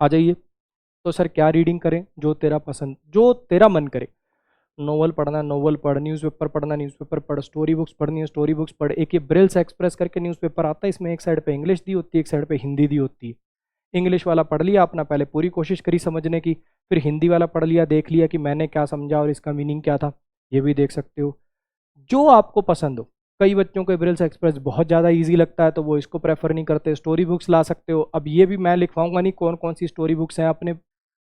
आ जाइए। तो सर क्या रीडिंग करें? जो तेरा पसंद, जो तेरा मन करे। नोवेल पढ़ना नोवेल पढ़, न्यूज़पेपर पढ़ना न्यूज़पेपर पढ़, स्टोरी बुक्स पढ़नी है स्टोरी बुक्स पढ़। एक ये ब्रिल्स एक्सप्रेस करके न्यूज़पेपर आता है, इसमें एक साइड पे इंग्लिश दी होती है, एक साइड पे हिंदी दी होती है। इंग्लिश वाला पढ़ लिया अपना, पहले पूरी कोशिश करी समझने की, फिर हिंदी वाला पढ़ लिया, देख लिया कि मैंने क्या समझा और इसका मीनिंग क्या था, ये भी देख सकते हो, जो आपको पसंद हो। कई बच्चों को ब्रिल्स एक्सप्रेस बहुत ज़्यादा इजी लगता है तो वो इसको प्रेफर नहीं करते, स्टोरी बुक्स ला सकते हो। अब ये भी मैं लिखवाऊंगा नहीं कौन कौन सी स्टोरी बुक्स हैं। अपने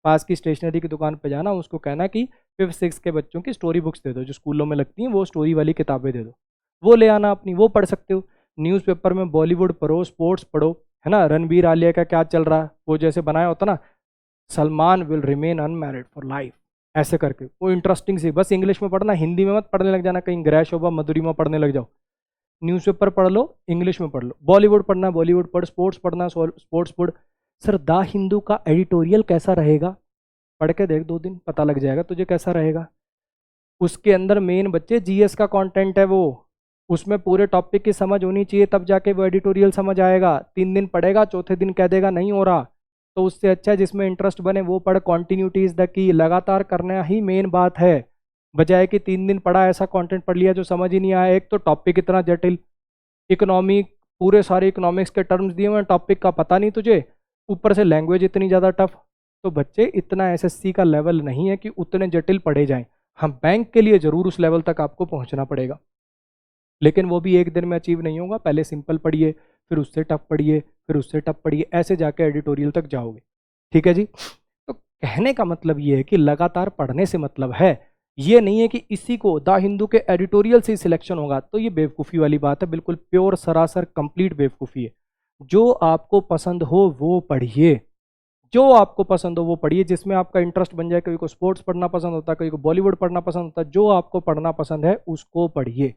पास की स्टेशनरी की दुकान पे जाना, उसको कहना कि 5th-6th के बच्चों की स्टोरी बुक्स दे दो, जो स्कूलों में लगती हैं, वो स्टोरी वाली किताबें दे दो, वो ले आना अपनी, वो पढ़ सकते हो। न्यूज़पेपर में बॉलीवुड पढ़ो, स्पोर्ट्स पढ़ो, है ना। रणबीर आलिया का क्या चल रहा है, वो जैसे बनाया होता ना, Salman will remain unmarried for life, ऐसे करके, वो इंटरेस्टिंग सी। बस इंग्लिश में पढ़ना, हिंदी में मत पढ़ने लग जाना कहीं ग्रह शोभा मधुरिमा पढ़ने लग जाओ। न्यूज़पेपर पढ़ लो, इंग्लिश में पढ़ लो। बॉलीवुड पढ़ना बॉलीवुड पढ़, स्पोर्ट्स पढ़ना स्पोर्ट्स पढ़। सर द हिंदू का एडिटोरियल कैसा रहेगा? पढ़ के देख, 2 दिन पता लग जाएगा तुझे कैसा रहेगा। उसके अंदर मेन बच्चे GS का कंटेंट है वो, उसमें पूरे टॉपिक की समझ होनी चाहिए, तब जाके वो एडिटोरियल समझ आएगा। 3 दिन पढ़ेगा, चौथे दिन कह देगा नहीं हो रहा, तो उससे अच्छा है जिसमें इंटरेस्ट बने वो पढ़। कॉन्टिन्यूटी इज द की, लगातार करना ही मेन बात है, बजाय कि 3 दिन पढ़ा ऐसा कंटेंट पढ़ लिया जो समझ ही नहीं आया। एक तो टॉपिक इतना जटिल, इकोनॉमी, पूरे सारे इकोनॉमिक्स के टर्म्स दिए हुए हैं, टॉपिक का पता नहीं तुझे, ऊपर से लैंग्वेज इतनी ज़्यादा टफ। तो बच्चे, इतना एसएससी का लेवल नहीं है कि उतने जटिल पढ़े जाएं। हम बैंक के लिए ज़रूर उस लेवल तक आपको पहुंचना पड़ेगा, लेकिन वो भी एक दिन में अचीव नहीं होगा। पहले सिंपल पढ़िए, फिर उससे टफ पढ़िए, फिर उससे टफ पढ़िए, ऐसे जाके एडिटोरियल तक जाओगे। ठीक है जी। तो कहने का मतलब ये है कि लगातार पढ़ने से मतलब है, ये नहीं है कि इसी को द हिंदू के एडिटोरियल से सिलेक्शन होगा। तो ये बेवकूफ़ी वाली बात है, बिल्कुल प्योर सरासर कंप्लीट बेवकूफ़ी है। जो आपको पसंद हो वो पढ़िए, जो आपको पसंद हो वो पढ़िए, जिसमें आपका इंटरेस्ट बन जाए। कभी को स्पोर्ट्स पढ़ना पसंद होता है, कभी को बॉलीवुड पढ़ना पसंद होता है, जो आपको पढ़ना पसंद है उसको पढ़िए।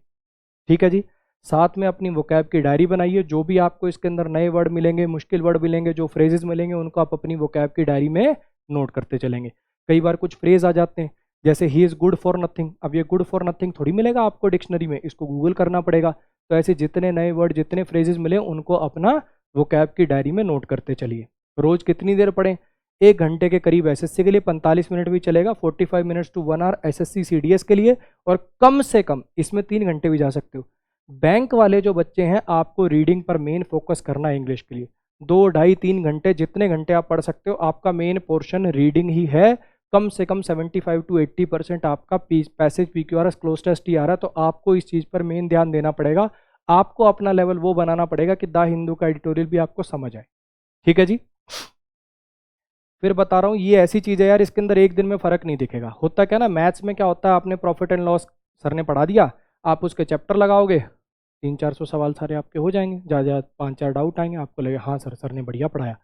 ठीक है जी। साथ में अपनी वोकैब की डायरी बनाइए, जो भी आपको इसके अंदर नए वर्ड मिलेंगे, मुश्किल वर्ड मिलेंगे, जो फ्रेजेस मिलेंगे, उनको आप अपनी वोकैब की डायरी में नोट करते चलेंगे। कई बार कुछ फ्रेज आ जाते हैं, जैसे he is good for nothing. अब ये गुड फॉर नथिंग थोड़ी मिलेगा आपको डिक्शनरी में, इसको गूगल करना पड़ेगा। तो ऐसे जितने नए वर्ड, जितने फ्रेजेस मिले, उनको अपना वोकैब की डायरी में नोट करते चलिए। रोज कितनी देर पढ़ें? 1 घंटे के करीब एसएससी के लिए, 45 मिनट भी चलेगा, 45 minutes to 1 hour SSC CDS के लिए, और कम से कम इसमें 3 घंटे भी जा सकते हो। बैंक वाले जो बच्चे हैं, आपको रीडिंग पर मेन फोकस करना है इंग्लिश के लिए। 2, ढाई, 3 घंटे, जितने घंटे आप पढ़ सकते हो, आपका मेन पोर्शन रीडिंग ही है। कम से कम 75 to 80% आपका पैसेज पीक्यूआरएस क्लोज टेस्ट ही आ रहा है, तो आपको इस चीज़ पर मेन ध्यान देना पड़ेगा। आपको अपना लेवल वो बनाना पड़ेगा कि द हिंदू का एडिटोरियल भी आपको समझ आए। ठीक है जी। फिर बता रहा हूँ, ये ऐसी चीज़ है यार, इसके अंदर एक दिन में फ़र्क नहीं दिखेगा। होता क्या ना, मैथ्स में क्या होता है, आपने प्रॉफिट एंड लॉस सर ने पढ़ा दिया, आप उसके चैप्टर लगाओगे, 300-400 सवाल सारे आपके हो जाएंगे, ज़्यादा 5-4 डाउट आएंगे, आपको लगेगा हाँ सर ने बढ़िया पढ़ाया।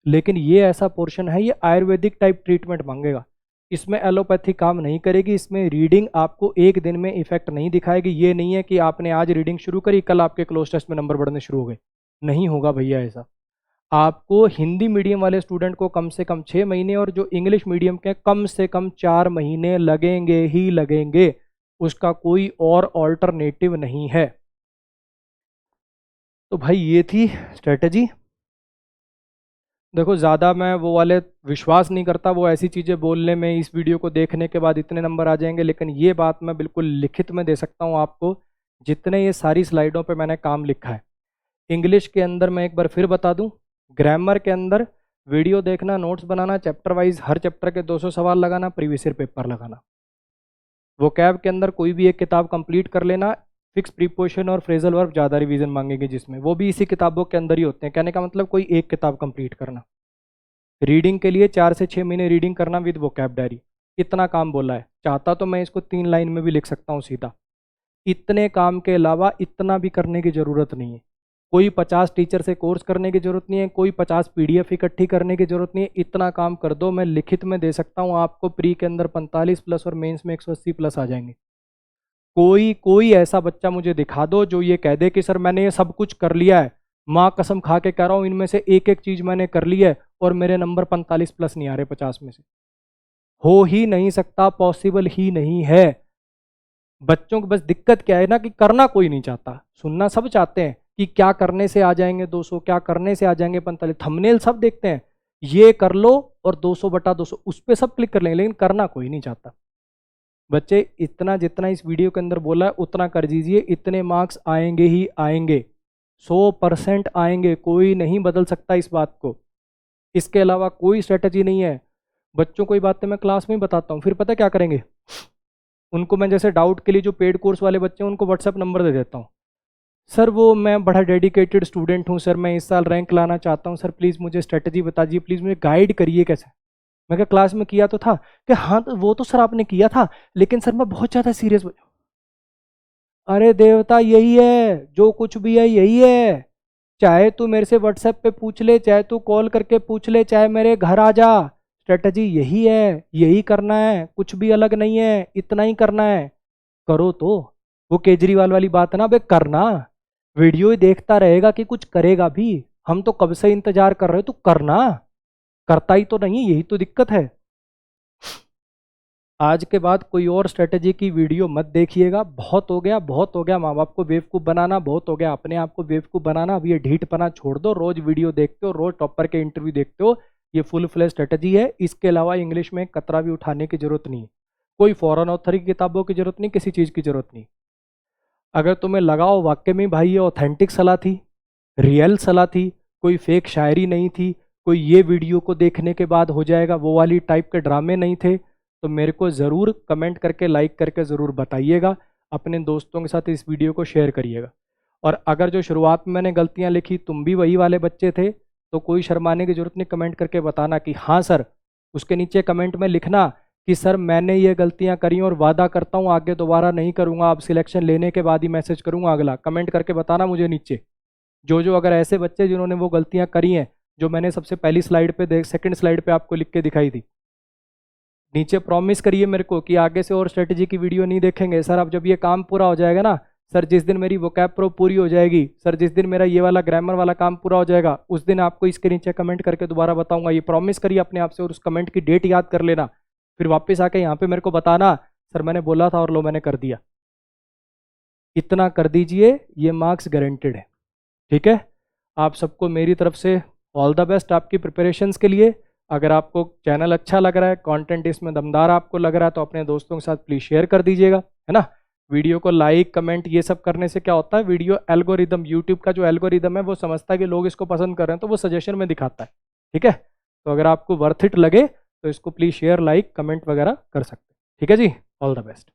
लेकिन ये ऐसा पोर्शन है, ये आयुर्वेदिक टाइप ट्रीटमेंट मांगेगा। इसमें एलोपैथी काम नहीं करेगी, इसमें रीडिंग आपको एक दिन में इफेक्ट नहीं दिखाएगी। ये नहीं है कि आपने आज रीडिंग शुरू करी, कल आपके क्लोज टेस्ट में नंबर बढ़ने शुरू हो गए, नहीं होगा भैया ऐसा। आपको हिंदी मीडियम वाले स्टूडेंट को कम से कम 6 महीने, और जो इंग्लिश मीडियम के कम से कम 4 महीने लगेंगे ही लगेंगे, उसका कोई और ऑल्टरनेटिव नहीं है। तो भाई ये थी स्ट्रेटजी। देखो, ज़्यादा मैं वो वाले विश्वास नहीं करता, वो ऐसी चीज़ें बोलने में, इस वीडियो को देखने के बाद इतने नंबर आ जाएंगे, लेकिन ये बात मैं बिल्कुल लिखित में दे सकता हूँ आपको, जितने ये सारी स्लाइडों पे मैंने काम लिखा है। इंग्लिश के अंदर मैं एक बार फिर बता दूं, ग्रामर के अंदर वीडियो देखना, नोट्स बनाना, चैप्टर वाइज हर चैप्टर के 200 सवाल लगाना, प्रीवियस ईयर पेपर लगाना। वोकैब के अंदर कोई भी एक किताब कंप्लीट कर लेना, फिक्स प्रीपोजिशन और फ्रेजल वर्ब ज़्यादा रिवीजन मांगेंगे, जिसमें वो भी इसी किताबों के अंदर ही होते हैं। कहने का मतलब कोई एक किताब कंप्लीट करना। रीडिंग के लिए 4 से 6 महीने रीडिंग करना विद वोकैब डायरी। इतना काम बोला है, चाहता तो मैं इसको 3 लाइन में भी लिख सकता हूँ सीधा। इतने काम के अलावा इतना भी करने की ज़रूरत नहीं है। कोई 50 टीचर से कोर्स करने की ज़रूरत नहीं है, कोई 50 पीडीएफ इकट्ठी करने की ज़रूरत नहीं है। इतना काम कर दो, मैं लिखित में दे सकता हूँ आपको, प्री के अंदर 45 प्लस और मेंस में 180 प्लस आ जाएंगे। कोई ऐसा बच्चा मुझे दिखा दो जो ये कह दे कि सर मैंने ये सब कुछ कर लिया है, माँ कसम खा के कह रहा हूँ, इनमें से एक एक चीज़ मैंने कर ली है और मेरे नंबर 45 प्लस नहीं आ रहे 50 में से। हो ही नहीं सकता, पॉसिबल ही नहीं है। बच्चों को बस दिक्कत क्या है ना, कि करना कोई नहीं चाहता, सुनना सब चाहते हैं कि क्या करने से आ जाएंगे 200, क्या करने से आ जाएंगे 45। थंबनेल सब देखते हैं, ये कर लो और 200/200 उस पर सब क्लिक कर लेंगे, लेकिन करना कोई नहीं चाहता। बच्चे, इतना जितना इस वीडियो के अंदर बोला है उतना कर दीजिए, इतने मार्क्स आएंगे ही आएंगे, 100% आएंगे, कोई नहीं बदल सकता इस बात को। इसके अलावा कोई स्ट्रेटजी नहीं है। बच्चों को ये बातें मैं क्लास में ही बताता हूँ, फिर पता क्या करेंगे, उनको मैं जैसे डाउट के लिए जो पेड कोर्स वाले बच्चे हैं उनको व्हाट्सएप नंबर दे देता हूँ, सर वो मैं बड़ा डेडिकेटेड स्टूडेंट हूँ सर, मैं इस साल रैंक लाना चाहता हूँ सर, प्लीज़ मुझे स्ट्रेटजी बता दीजिए, प्लीज़ मुझे गाइड करिए कैसे। मैं क्या क्लास में किया तो था, कि हाँ तो वो तो सर आपने किया था, लेकिन सर मैं बहुत ज़्यादा सीरियस हो। अरे देवता, यही है, जो कुछ भी है यही है। चाहे तू मेरे से व्हाट्सएप पे पूछ ले, चाहे तू कॉल करके पूछ ले, चाहे मेरे घर आ जा, स्ट्रेटजी यही है, यही करना है, कुछ भी अलग नहीं है, इतना ही करना है। करो तो, वो केजरीवाल वाली बात है ना, बे करना, वीडियो ही देखता रहेगा कि कुछ करेगा भी? हम तो कब से इंतजार कर रहे, तू करना, करता ही तो नहीं, यही तो दिक्कत है। आज के बाद कोई और स्ट्रेटेजी की वीडियो मत देखिएगा। बहुत हो गया, बहुत हो गया। माँ बाप को बेवकूफ़ बनाना बहुत हो गया, अपने आप को बेवकूफ़ बनाना। अब ये ढीठपना छोड़ दो। रोज वीडियो देखते हो, रोज टॉपर के इंटरव्यू देखते हो, ये फुल फ्लेज स्ट्रेटेजी है। इसके अलावा इंग्लिश में कतरा भी उठाने की जरूरत नहीं है। कोई फॉरेन ऑथर की किताबों की जरूरत नहीं, किसी चीज़ की जरूरत नहीं। अगर तुम्हें लगाओ वाकई में भाई ये ऑथेंटिक सलाह थी, रियल सलाह थी, कोई फेक शायरी नहीं थी, कोई ये वीडियो को देखने के बाद हो जाएगा वो वाली टाइप के ड्रामे नहीं थे, तो मेरे को ज़रूर कमेंट करके, लाइक करके ज़रूर बताइएगा। अपने दोस्तों के साथ इस वीडियो को शेयर करिएगा। और अगर जो शुरुआत में मैंने गलतियां लिखी तुम भी वही वाले बच्चे थे, तो कोई शर्माने की ज़रूरत नहीं, कमेंट करके बताना कि हाँ सर। उसके नीचे कमेंट में लिखना कि सर मैंने ये गलतियां करी और वादा करता हूँ आगे दोबारा नहीं करूँगा, अब सिलेक्शन लेने के बाद ही मैसेज करूँगा अगला। कमेंट करके बताना मुझे नीचे। जो अगर ऐसे बच्चे जिन्होंने वो गलतियां करी हैं जो मैंने सबसे पहली स्लाइड पे सेकंड स्लाइड पे आपको लिख के दिखाई थी, नीचे प्रॉमिस करिए मेरे को कि आगे से और स्ट्रेटजी की वीडियो नहीं देखेंगे। सर अब जब ये काम पूरा हो जाएगा ना सर, जिस दिन मेरी वोकैब प्रो पूरी हो जाएगी सर, जिस दिन मेरा ये वाला ग्रामर वाला काम पूरा हो जाएगा, उस दिन आपको इसके नीचे कमेंट करके दोबारा बताऊंगा। ये प्रॉमिस करिए अपने आप से, और उस कमेंट की डेट याद कर लेना। फिर वापस आके यहाँ पे मेरे को बताना सर मैंने बोला था और लो मैंने कर दिया। इतना कर दीजिए, ये मार्क्स गारंटेड है। ठीक है, आप सबको मेरी तरफ से ऑल द बेस्ट आपकी प्रिपरेशंस के लिए। अगर आपको चैनल अच्छा लग रहा है, कंटेंट इसमें दमदार आपको लग रहा है, तो अपने दोस्तों के साथ प्लीज़ शेयर कर दीजिएगा, है ना। वीडियो को लाइक कमेंट ये सब करने से क्या होता है, वीडियो एल्गोरिदम, यूट्यूब का जो एल्गोरिदम है वो समझता है कि लोग इसको पसंद कर रहे हैं, तो वो सजेशन में दिखाता है। ठीक है, तो अगर आपको वर्थ इट लगे तो इसको प्लीज़ शेयर लाइक कमेंट वगैरह कर सकते हैं। ठीक है जी, ऑल द बेस्ट।